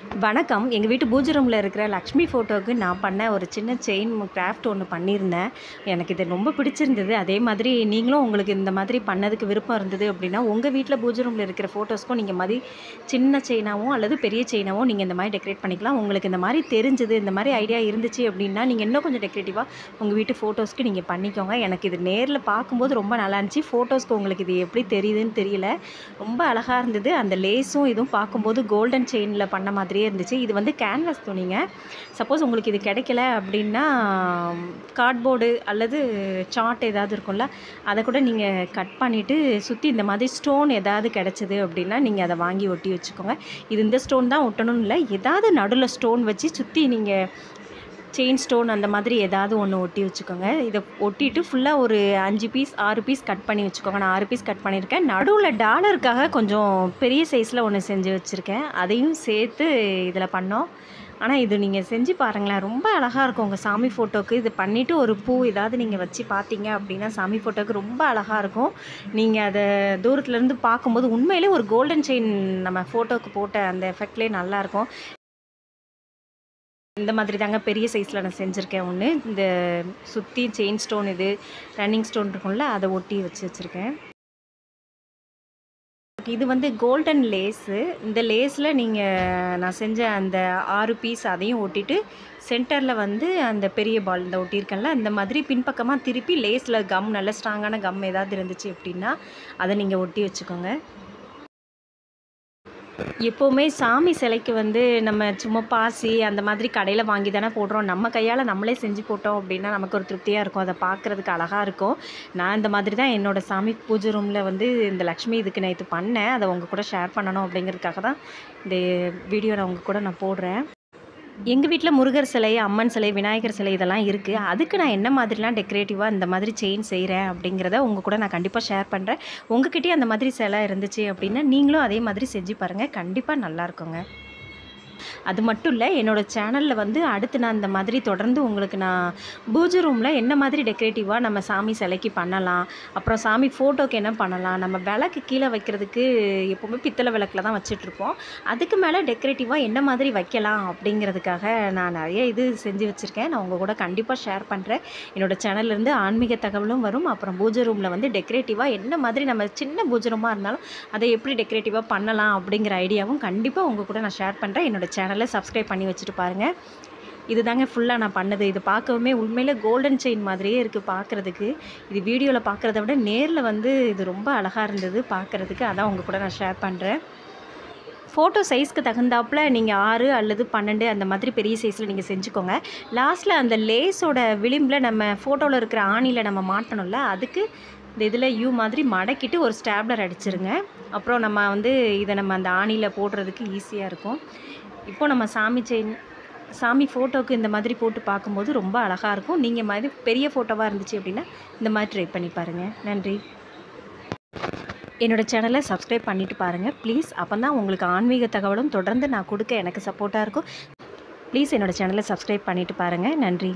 வணக்கம். எங்க வீட்டு பூஜை ரூம்ல இருக்கிற லக்ஷ்மி ஃபோட்டோவுக்கு நான் பண்ண ஒரு சின்ன செயின் கிராஃப்ட் ஒன்று பண்ணியிருந்தேன். எனக்கு இது ரொம்ப பிடிச்சிருந்தது. அதே மாதிரி நீங்களும் உங்களுக்கு இந்த மாதிரி பண்ணதுக்கு விருப்பம் இருந்தது அப்படின்னா, உங்கள் வீட்டில் பூஜை ரூம்ல இருக்கிற ஃபோட்டோஸ்க்கும் நீங்கள் மாதிரி சின்ன செயினாவோ அல்லது பெரிய செயினாவோ நீங்கள் இந்த மாதிரி டெக்கரேட் பண்ணிக்கலாம். உங்களுக்கு இந்த மாதிரி தெரிஞ்சது, இந்த மாதிரி ஐடியா இருந்துச்சு அப்படின்னா, நீங்கள் இன்னும் கொஞ்சம் டெக்கரேட்டிவாக உங்கள் வீட்டு ஃபோட்டோஸ்க்கு நீங்கள் பண்ணிக்கோங்க. எனக்கு இது நேரில் பார்க்கும்போது ரொம்ப நல்லா இருந்துச்சு. ஃபோட்டோஸ்க்கு உங்களுக்கு இது எப்படி தெரியுதுன்னு தெரியல. ரொம்ப அழகாக இருந்தது. அந்த லேஸும் இதுவும் பார்க்கும்போது கோல்டன் செயினில் பண்ண மாதிரியே இருந்துச்சு. இது வந்து கேன்வாஸ் துணிங்க. சப்போஸ் உங்களுக்கு இது கிடைக்கல அப்படின்னா கார்ட்போர்டு அல்லது சார்ட் ஏதாவது இருக்கும்ல, அதை கூட நீங்கள் கட் பண்ணிவிட்டு சுற்றி இந்த மாதிரி ஸ்டோன் ஏதாவது கிடச்சிது அப்படின்னா நீங்கள் அதை வாங்கி ஒட்டி வச்சுக்கோங்க. இது இந்த ஸ்டோன் தான் ஒட்டணும்னு இல்லை, ஏதாவது நடுவில் ஸ்டோன் வச்சு சுற்றி நீங்கள் செயின் ஸ்டோன் அந்த மாதிரி ஏதாவது ஒன்று ஒட்டி வச்சுக்கோங்க. இதை ஒட்டிட்டு ஃபுல்லாக ஒரு 5 பீஸ் 6 பீஸ் கட் பண்ணி வச்சுக்கோங்க. நான் 6 பீஸ் கட் பண்ணியிருக்கேன். நடுவில் டாலருக்காக கொஞ்சம் பெரிய சைஸில் ஒன்று செஞ்சு வச்சுருக்கேன். அதையும் சேர்த்து இதில் பண்ணோம். ஆனால் இது நீங்கள் செஞ்சு பாருங்களேன், ரொம்ப அழகாக இருக்கும். உங்கள் சாமி ஃபோட்டோவுக்கு இது பண்ணிவிட்டு ஒரு பூ ஏதாவது நீங்கள் வச்சு பார்த்தீங்க அப்படின்னா சாமி ஃபோட்டோவுக்கு ரொம்ப அழகாக இருக்கும். நீங்கள் அதை தூரத்துலேருந்து பார்க்கும்போது உண்மையிலே ஒரு கோல்டன் செயின் நம்ம ஃபோட்டோவுக்கு போட்ட அந்த எஃபெக்ட்லேயே நல்லாயிருக்கும். இந்த மாதிரி தாங்க பெரிய சைஸில் நான் செஞ்சுருக்கேன் ஒன்று. இந்த சுற்றி செயின் ஸ்டோன் இது ரன்னிங் ஸ்டோன் இருக்கும்ல, அதை ஒட்டி வச்சுருக்கேன். இது வந்து கோல்டன் லேஸு. இந்த லேஸில் நான் செஞ்ச அந்த 6 பீஸ் அதையும் ஒட்டிட்டு சென்டரில் வந்து அந்த பெரிய பால் இந்த ஒட்டியிருக்கேன்ல, இந்த மாதிரி பின்பக்கமாக திருப்பி லேஸில் கம் நல்ல ஸ்ட்ராங்கான கம் ஏதாவது இருந்துச்சு அப்படின்னா அதை நீங்கள் ஒட்டி வச்சுக்கோங்க. எப்போவுமே சாமி சிலைக்கு வந்து நம்ம சும்மா பாசி அந்த மாதிரி கடையில் வாங்கி தானே போடுறோம். நம்ம கையால் நம்மளே செஞ்சு போட்டோம் அப்படின்னா நமக்கு ஒரு திருப்தியாக இருக்கும். அதை பார்க்குறதுக்கு அழகாக இருக்கும். நான் இந்த மாதிரி தான் என்னோடய சாமி பூஜை ரூமில் வந்து இந்த லக்ஷ்மி இதுக்கு நேற்று பண்ணேன். அதை உங்கள் கூட ஷேர் பண்ணணும் அப்படிங்கிறதுக்காக தான் இந்த வீடியோ நான் உங்கள் கூட நான் போடுறேன். எங்கள் வீட்டில் முருகர் சிலை, அம்மன் சிலை, விநாயகர் சிலை இதெல்லாம் இருக்குது. அதுக்கு நான் என்ன மாதிரிலாம் டெக்கரேட்டிவாக இந்த மாதிரி செயின் செய்கிறேன் அப்படிங்கிறத உங்கள் கூட நான் கண்டிப்பாக ஷேர் பண்ணுறேன். உங்ககிட்டயே அந்த மாதிரி சிலை இருந்துச்சு அப்படின்னா நீங்களும் அதே மாதிரி செஞ்சு பாருங்கள். கண்டிப்பாக நல்லாயிருக்குங்க. அது மட்டும் இல்லை, என்னோடய சேனலில் வந்து அடுத்து நான் இந்த மாதிரி தொடர்ந்து உங்களுக்கு நான் பூஜை ரூமில் என்ன மாதிரி டெக்கரேட்டிவாக நம்ம சாமி சிலைக்கு பண்ணலாம், அப்புறம் சாமி ஃபோட்டோக்கு என்ன பண்ணலாம், நம்ம விளக்கு கீழே வைக்கிறதுக்கு எப்போவுமே பித்தளை விளக்கில் தான் வச்சிட்ருப்போம். அதுக்கு மேலே டெக்கரேட்டிவாக என்ன மாதிரி வைக்கலாம் அப்படிங்கிறதுக்காக நான் நிறைய இது செஞ்சு வச்சுருக்கேன். நான் உங்கள் கூட கண்டிப்பாக ஷேர் பண்ணுறேன். என்னோடய சேனல்லேருந்து ஆன்மீக தகவலும் வரும். அப்புறம் பூஜை ரூமில் வந்து டெக்கரேட்டிவாக என்ன மாதிரி நம்ம சின்ன பூஜை ரூமாக இருந்தாலும் அதை எப்படி டெக்கரேட்டிவாக பண்ணலாம் அப்படிங்கிற ஐடியாவும் கண்டிப்பாக உங்கள் கூட நான் ஷேர் பண்ணுறேன். என்னோடய சேனலை சப்ஸ்கிரைப் பண்ணி வச்சுட்டு பாருங்கள். இது தாங்க ஃபுல்லாக நான் பண்ணது. இது பார்க்கவுமே உண்மையிலே கோல்டன் செயின் மாதிரியே இருக்குது பார்க்குறதுக்கு. இது வீடியோவில் பார்க்குறத விட நேரில் வந்து இது ரொம்ப அழகாக இருந்தது பார்க்குறதுக்கு. அதான் உங்கள் கூட நான் ஷேர் பண்ணுறேன். ஃபோட்டோ சைஸ்க்கு தகுந்தாப்பில் நீங்கள் 6 அல்லது 12 அந்த மாதிரி பெரிய சைஸில் நீங்கள் செஞ்சுக்கோங்க. லாஸ்ட்டில் அந்த லேஸோட விளிம்பில் நம்ம ஃபோட்டோவில் இருக்கிற ஆணியில் நம்ம மாட்டணும்ல, அதுக்கு இந்த இதில் யூ மாதிரி மடக்கிட்டு ஒரு ஸ்டாப்லர் அடிச்சிருங்க. அப்புறம் நம்ம வந்து இதை நம்ம அந்த ஆணியில் போடுறதுக்கு ஈஸியாக இருக்கும். இப்போ நம்ம சாமி ஃபோட்டோவுக்கு இந்த மாதிரி போட்டு பார்க்கும்போது ரொம்ப அழகாக இருக்கும். நீங்கள் மாதிரி பெரிய ஃபோட்டோவாக இருந்துச்சு அப்படின்னா இந்த மாதிரி ட்ரை பண்ணி பாருங்கள். நன்றி. என்னோடய சேனலை சப்ஸ்கிரைப் பண்ணிவிட்டு பாருங்கள் ப்ளீஸ். அப்போ தான் உங்களுக்கு ஆன்மீக தகவலும் தொடர்ந்து நான் கொடுக்க எனக்கு சப்போர்ட்டாக இருக்கும். ப்ளீஸ் என்னோடய சேனலை சப்ஸ்கிரைப் பண்ணிவிட்டு பாருங்கள். நன்றி.